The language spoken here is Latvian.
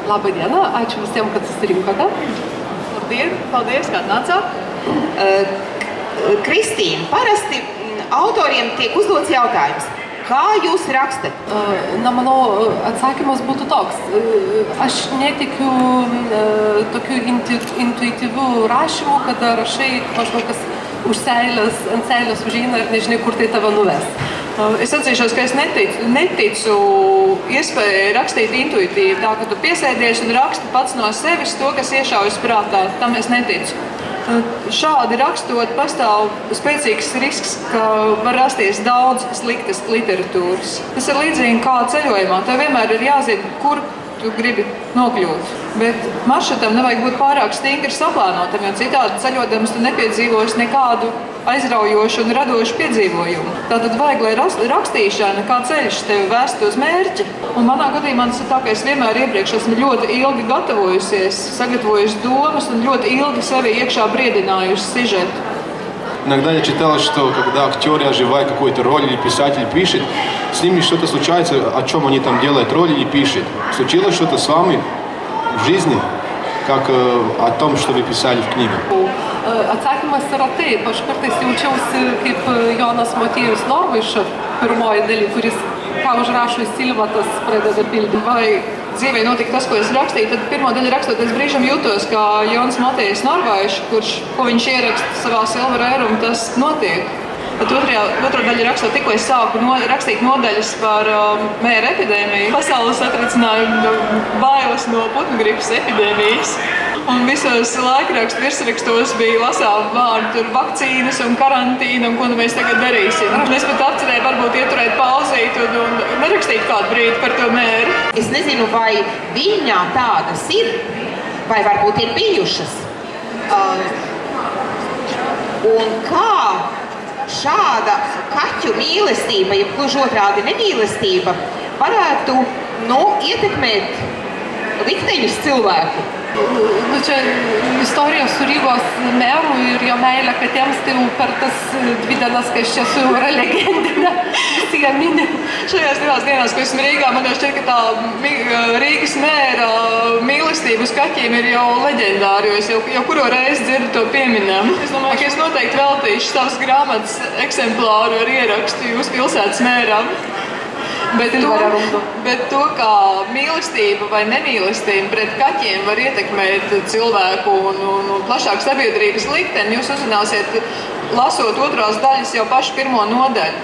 Labą dieną, ačiū visiems, kad susirinkote. Labdien, paldies, kad nācāt. Kristīna, parasti autoriem tiek uzdots jautājums. Kā jūs rakstat? Manau, atsakymas būtų toks. Aš netikiu tokiu intuityviu rašymu, kada rašai maždaug kas ant seilės užeina ir nežinai, kur tai tave nuves. Es atzīšos, ka es neticu iespēju rakstīt intuitīvi, tā ka tu piesēdies un raksti pats no sevis to, kas iešaujas prātā. Tam es neticu. Šādi rakstot pastāv spēcīgs risks, ka var rasties daudz sliktas literatūras. Tas ir līdzīgi kā ceļojumā. Tev vienmēr ir jāzina, kur tu gribi nokļūt. Bet maršrutam nevajag būt pārāk stingri saplānotam, jo citādi ceļodams tu nepiedzīvos nekādu aizraujošu un radošu piedzīvojumu. Tātad vajag, lai rakstīšana kā ceļš tevi vēstu uz mērķi. Un manā gadījumā tas ir tā, ka es vienmēr iepriekš esmu ļoti ilgi gatavojusies, sagatavojusi domas un ļoti ilgi sevi iekšā briedinājusi sižetu. Иногда я читал, что когда актер, оживая какую-то роль или писатель пишет, с ними что-то случается, о чем они там делают роль или пишет. Случилось что-то с вами в жизни, как о том, что вы pисали в книге? Atsakymas yra taip. Aš kartais jaučiausi kaip Jonas Motiejus Norvaiša pirmoji daly, kuris ką užrašo į Silvą, tas pradeda pildyti. Vai dzīvē notika tas, ko es rakstīju, tad pirmo daļu rakstot, es brīžam jūtos kā Jonas Motiejus Norvaiš, ko viņš ieraksta savā Silverēru, un tas notiek. Tad otro daļu rakstot, tikko es sāku rakstīt nodaļas par mēra epidēmiju. Pasaules atricināja bailes no putngripas epidēmijas. Un visos laikrakstu virsrakstos bija lasām vārdu tur vakcīnas un karantīna, un ko mēs tagad darīsim. Es pat apcerēju varbūt ieturēt pauzīt un nerakstīt kādu brīdi par to mēru. Es nezinu, vai viņā tādas ir, vai varbūt ir bijušas. Un kā šāda kaķu mīlestība, ja gluži otrādi nemīlestība, varētu ietekmēt likteņus cilvēku? Čia istorija su Rygos meru ir jo meilė katėms, tai jau per tas 2 dienas, kai aš čia esu, yra legendinė. Visi ją mini. Šajās 2 dienās, ko esmu Rīgā, man šķiet, ka tā Rīgas mēra mīlestība uz kaķiem ir jau leģendāra, jo es jau kuro reizi dzirdu to pieminam. Es domāju, ka es noteikti veltīšu savas grāmatas eksemplāru ar ierakstu jūsu pilsētas mēram. Bet to, kā mīlestība vai nemīlestība pret kaķiem var ietekmēt cilvēku un plašāk sabiedrības likteni, jūs uzzināsiet, lasot otrās daļas jau pašu pirmo nodaļu.